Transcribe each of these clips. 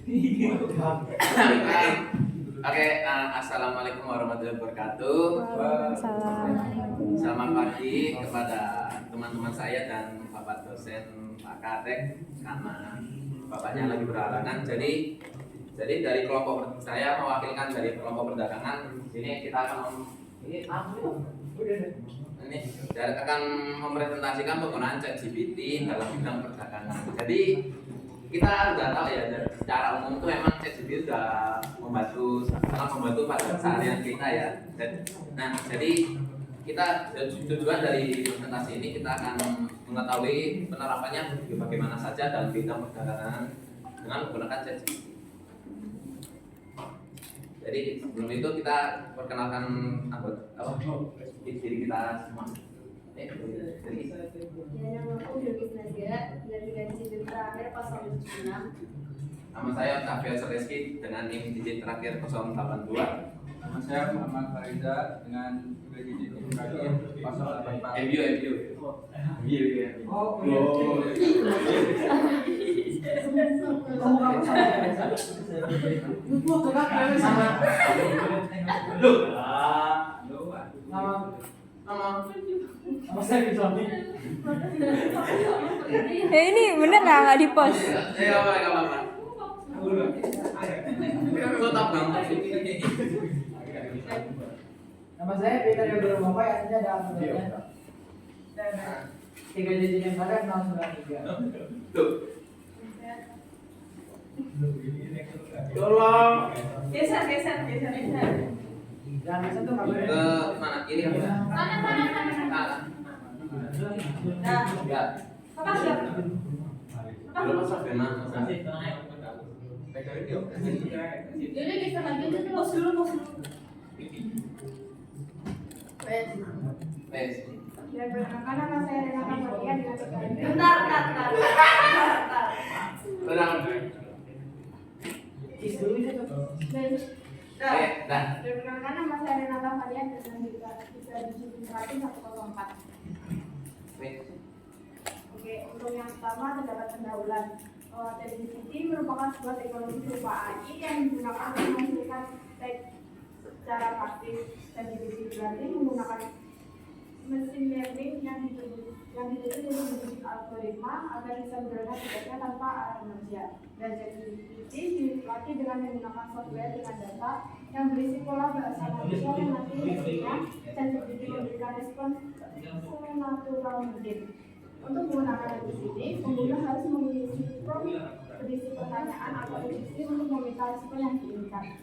Oke, assalamualaikum warahmatullahi wabarakatuh. Selamat pagi kepada teman-teman saya dan Bapak dosen Pak Kadek karena bapaknya lagi berhalangan. Jadi dari kelompok saya mewakilkan dari kelompok perdagangan. Ini kita akan akan mempresentasikan penggunaan ChatGPT dalam bidang perdagangan. Jadi kita udah tahu ya, secara umum itu memang ChatGPT sudah sangat membantu pada keseharian kita ya. Jadi kita tujuan dari presentasi ini kita akan mengetahui penerapannya bagaimana saja dalam bidang perdagangan dengan menggunakan ChatGPT. Jadi sebelum itu kita perkenalkan diri kita semua. Nama aku Yogis Nadia dari digit terakhir 076. Nama saya Octavio Seleski dengan NIM digit terakhir 082. Nama saya Muhammad Fariza dengan digit terakhir 084. MU. Nama saya Rizalmi. Ini bener nggak di post? Nggak apa-apa. Tetap gampang sih. Nama saya Peter Yogoro Bapak, artinya ada anggarannya. Dan 3 digit yang ada 693. Tuh. Tolong. Geser. Jangan satu nggak boleh. Ke mana? Kiri apa? Kanan. Enggak. Apa siap? Belum masak deh, Mas. Jadi geser lagi itu pos dulu. Wes. Dan perkenalkan nama saya Renata Maria dengan bentar. Tenang. Is dulu itu. Dah. Perkenalkan nama saya Renata Maria dengan bisa digit terakhir 104. Wes. Oke, untuk yang pertama terdapat pendahuluan. ChatGPT merupakan sebuah teknologi berupa AI yang digunakan untuk menghasilkan teks secara praktis. ChatGPT berarti menggunakan mesin learning yang ditulis dengan bentuk algoritma agar bisa menjalankan tugasnya tanpa arah manusia. Dan ChatGPT dilatih dengan menggunakan software dengan data yang berisi pola bahasa manusia yang nantinya ChatGPT memberikan respon senatural mungkin. Untuk menggunakan ini, pengguna harus mengisi prompt berisi pertanyaan atau instruksi untuk meminta respon yang diinginkan.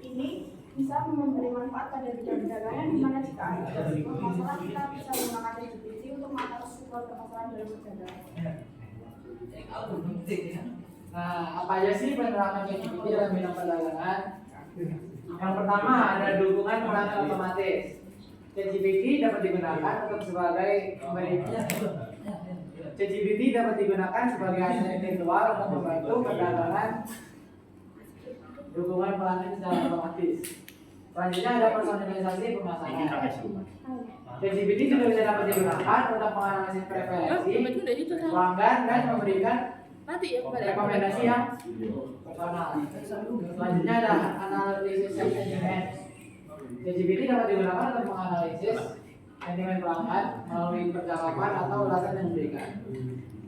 Ini bisa memberi manfaat pada bidang perdagangan di mana jika ada masalah kita bisa menggunakan ChatGPT untuk mengatasi sebuah permasalahan dalam perdagangan. Nah, apa aja sih penerapan ChatGPT dalam bidang perdagangan? Yang pertama ada dukungan pelanggan otomatis. ChatGPT dapat digunakan sebagai asisten virtual untuk membantu perdagangan dukungan pelanggan secara otomatis. Selanjutnya ada personalisasi pemasaran. ChatGPT juga bisa dapat digunakan untuk menganalisis preferensi pelanggan dan memberikan rekomendasi yang personal. Selanjutnya ada analisis sentimen. ChatGPT dapat digunakan untuk menganalisis sentimen pelanggan melalui percakapan atau ulasan yang diberikan.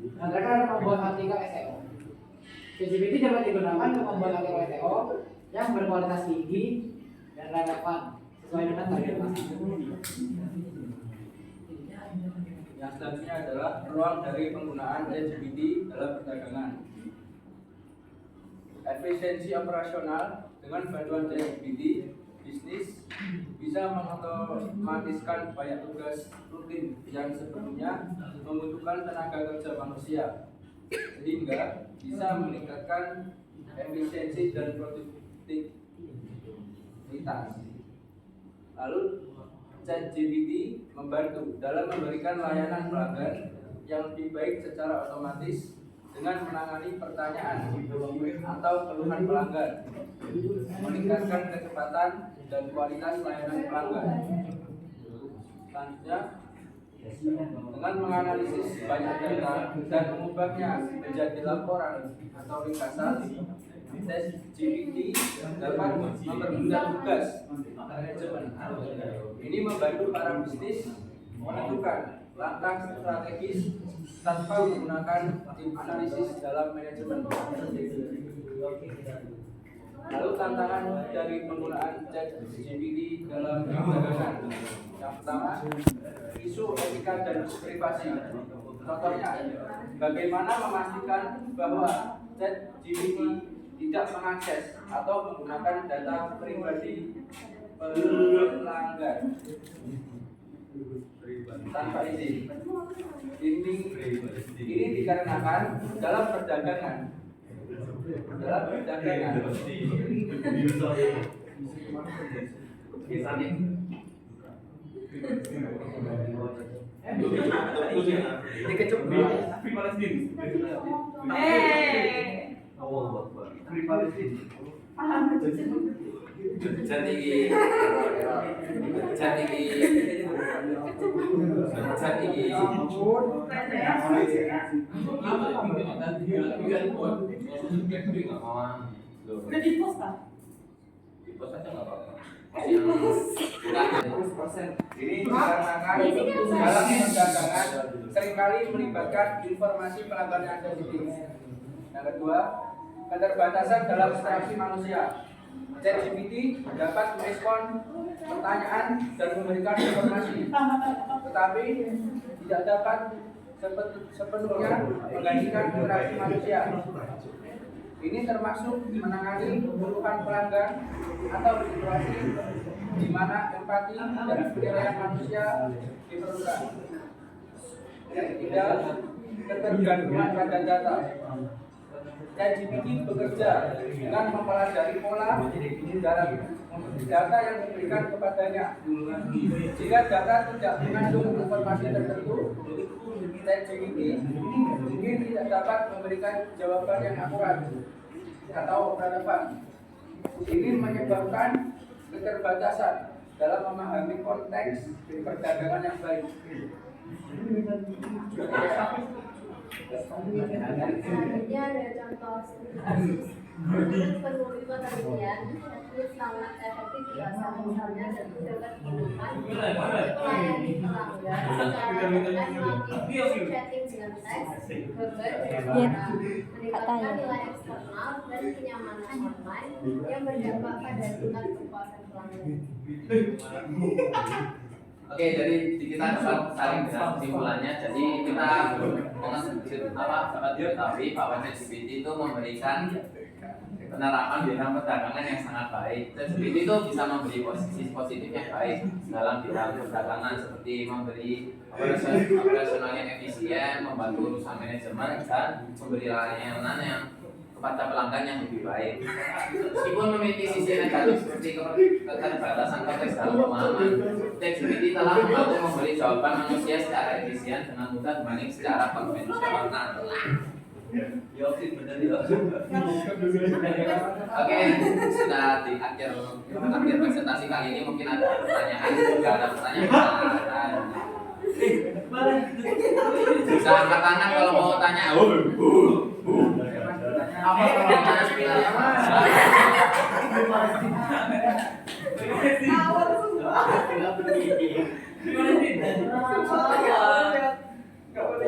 Yang terakhir ada membuat artikel SEO. ChatGPT dapat digunakan untuk membuat artikel SEO yang berkualitas tinggi dan relevan sesuai dengan target pasar. Yang selanjutnya adalah peluang dari penggunaan ChatGPT dalam perdagangan. Efisiensi operasional dengan bantuan ChatGPT, bisnis bisa mengotomatiskan banyak tugas rutin yang sebelumnya membutuhkan tenaga kerja manusia, sehingga bisa meningkatkan efisiensi dan produktivitas. Lalu ChatGPT membantu dalam memberikan layanan pelanggan yang lebih baik secara otomatis dengan menangani pertanyaan atau keluhan pelanggan, meningkatkan kecepatan dan kualitas layanan pelanggan. Selanjutnya, dengan menganalisis banyak data dan mengubahnya menjadi laporan atau ringkasan, ChatGPT dapat mempermudah tugas manajemen. Ini membantu para bisnis menentukan langkah strategis tanpa menggunakan tim analisis dalam manajemen. Lalu tantangan dari penggunaan ChatGPT dalam perdagangan. Yang pertama, isu etika dan privasi. Contohnya, bagaimana memastikan bahwa ChatGPT tidak mengakses atau menggunakan data pribadi pelanggan tanpa izin. Ini dikarenakan dalam perdagangan Udah di post kan? Di-post aja nggak apa-apa. Ini dikarenakan dalam perdagangan seringkali melibatkan informasi pelanggan yang sensitif. Yang kedua, keterbatasan dalam interaksi manusia. ChatGPT dapat merespon pertanyaan dan memberikan informasi, tetapi tidak dapat sepenuhnya menggantikan interaksi manusia. Ini termasuk menangani keluhan pelanggan atau situasi di mana empati dan penilaian manusia diperlukan. Yang ketiga, ketergantungan pada data. ChatGPT bekerja dengan mempelajari pola dalam data yang diberikan kepadanya. Jika data tidak mengandung informasi tertentu, ChatGPT mungkin tidak dapat memberikan jawaban yang akurat atau relevan. Ini menyebabkan keterbatasan dalam memahami konteks perdagangan yang baik. Selanjutnya ada contoh kasus. Menurut penulis penelitian, Netflix sangat efektif dirasa misalnya dan dapat digunakan untuk melayani pelanggan secara online melalui chatting dengan teks, gambar, dan suara, meningkatkan nilai eksternal dan kenyamanan online yang berdampak pada tingkat kepuasan pelanggan. Oke, jadi kita dapat saling dengan kesimpulannya. Jadi kita dapat diketahui bahwa ChatGPT itu memberikan penerapan bidang perdagangan yang sangat baik. ChatGPT itu bisa memberi posisi positif yang baik dalam bidang perdagangan, seperti memberi operasional yang efisien, membantu urusan manajemen, dan memberi layanan yang kepada pelanggan yang lebih baik. Meskipun memiliki sisi negatif seperti keterbatasan konteks dalam pemahaman, ChatGPT telah membantu memberi jawaban manusia secara efisien dengan mudah dibanding secara konvensional. Oke, sudah di akhir presentasi kali ini. Mungkin ada pertanyaan, jika ada pertanyaan bisa angkat tangan kalau mau tanya. Apa pertanyaan sebenarnya, Mas?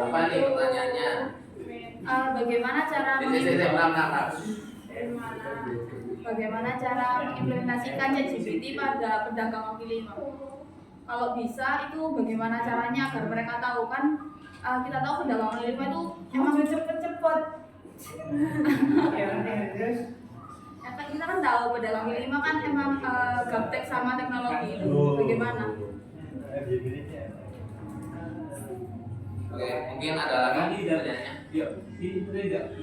Apa nih pertanyaannya? Bagaimana cara bagaimana cara mengimplementasikan ChatGPT pada pedagang kaki lima? Kalau bisa itu bagaimana caranya agar mereka tahu kan? Kita tahu pedagang kaki lima itu emang cepet-cepet. Kita kan tahu pedagang kaki lima kan emang gaptek sama teknologi itu. Bagaimana? Oke, mungkin ada lagi pertanyaannya? Iya, tidak.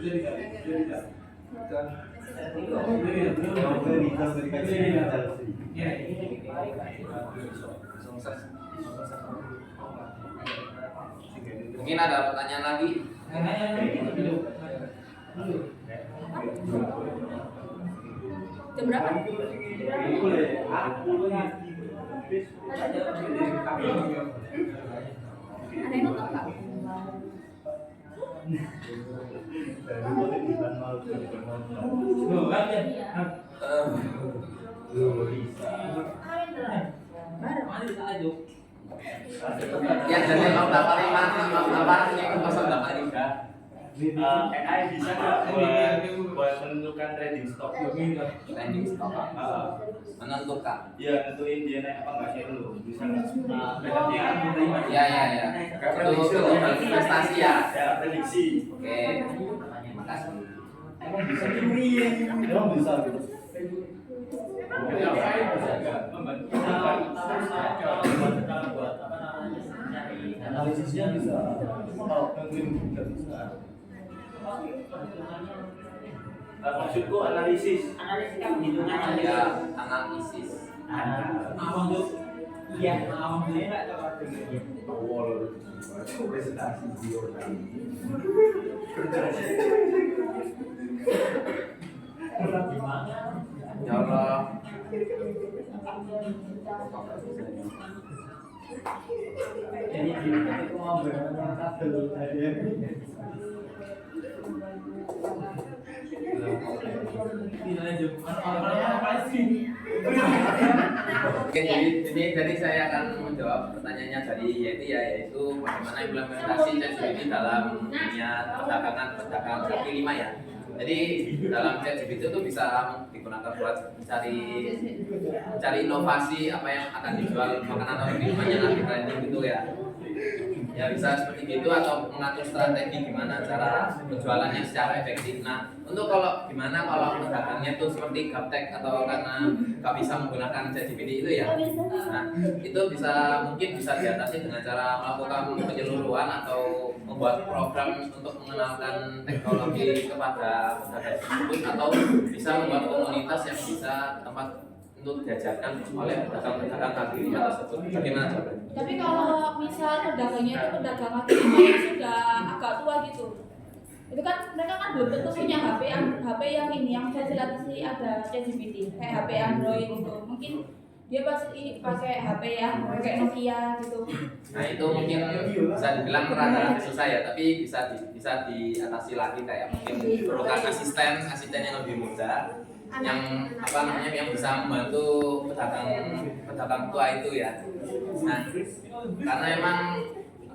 Mungkin ada pertanyaan lagi? Jam berapa? Ada yang nonton nggak? Loh, Ya jadi mau dapat 5 AI bisa nggak buat menentukan trading stock? landing stock menentukan. Ya tentuin dia naik apa nggak sih dulu. Bisa nggak? Ya. Itu investasi ya. Ya prediksi. Oke. Terima kasih. Emang bisa gitu. Analisisnya bisa. Kalau tentuin nggak bisa. Maksudku analisis. Ya, analisis. Ya Allah. Oke, jadi saya akan menjawab pertanyaannya dari yaitu bagaimana implementasi ChatGPT dalam dunia pedagang kaki lima ya. Jadi dalam ChatGPT itu bisa digunakan buat mencari inovasi apa yang akan dijual makanan atau minuman yang lagi trending gitu ya. Ya bisa seperti gitu atau mengatur strategi gimana cara penjualannya secara efektif. Nah, untuk kalau gimana kalau pedagangnya tuh seperti gaptek atau karena nggak bisa menggunakan ChatGPT itu ya. Nah, itu mungkin bisa diatasi dengan cara melakukan penyeluruhan atau membuat program untuk mengenalkan teknologi kepada pedagang tersebut atau bisa membuat komunitas yang bisa tempat untuk diajarkan oleh pedagang-pedagang kaki lima tersebut. Bagaimana jawabannya? Tapi kalau misal pedagangnya itu pedagang kaki lima yang sudah agak tua gitu, itu kan mereka kan belum tentu punya HP yang ini yang fasilitasi ada ChatGPT kayak HP Android gitu. Mungkin dia pasti pakai HP yang kayak Nokia gitu. Nah itu mungkin bisa dibilang rada susah ya, tapi bisa diatasi lagi kayak mungkin perlukan asisten yang lebih mudah, yang yang bisa membantu pedagang tua itu ya. Nah karena emang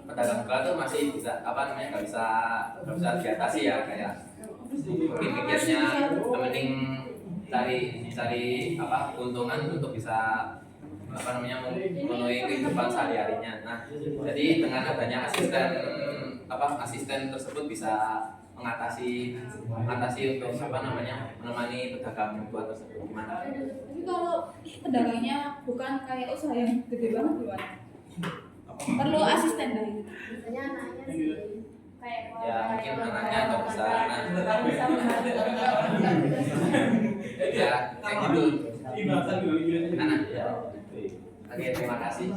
pedagang tua itu masih bisa nggak bisa diatasi ya, kayak mungkin mikirnya mending cari keuntungan untuk bisa memenuhi kehidupan sehari-harinya. Nah, jadi dengan adanya asisten tersebut bisa mengatasi untuk menemani pedagang tua tersebut. Gimana? Tapi kalau pedagangnya bukan kayak usaha yang gede banget gimana? Perlu asisten dari itu. Biasanya anaknya sih kayak Ya mungkin anaknya atau bisa ya kayak gitu. Anak ya. Oke, terima kasih.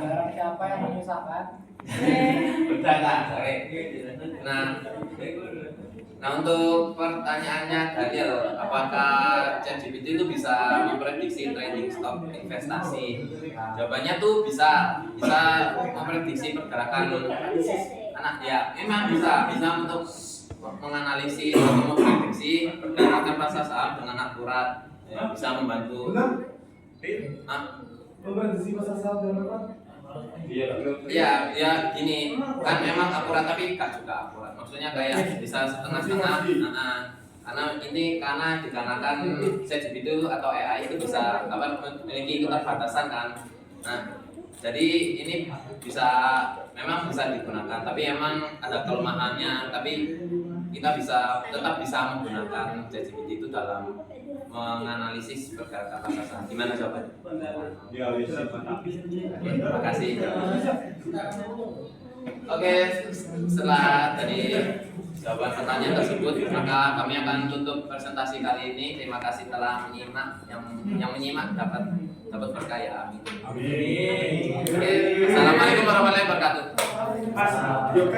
Barang siapa yang menyusahkan? Bertanya. Oke. Nah untuk pertanyaannya Daniel, apakah ChatGPT itu bisa memprediksi trading stock investasi? Jawabannya tuh bisa memprediksi pergerakan anak ya. Memang bisa untuk menganalisis atau memprediksi pergerakan pasar saham dengan akurat. Ya, bisa membantu. Memprediksi pasar saham dengan apa? Ya gini kan memang akurat tapi gak juga akurat. Maksudnya kayak bisa setengah-setengah. Karena dikarenakan ChatGPT atau AI itu bisa memiliki keterbatasan kan. Nah, jadi ini memang bisa digunakan, tapi emang ada kelemahannya. Tapi kita tetap bisa menggunakan ChatGPT itu dalam menganalisis pergerakan pasar saham. Gimana jawabannya? Terima kasih. Oke, setelah tadi jawaban pertanyaan tersebut, maka kami akan tutup presentasi kali ini. Terima kasih telah menyimak. Yang menyimak dapat berkah. Amin. Oke, assalamualaikum warahmatullahi wabarakatuh.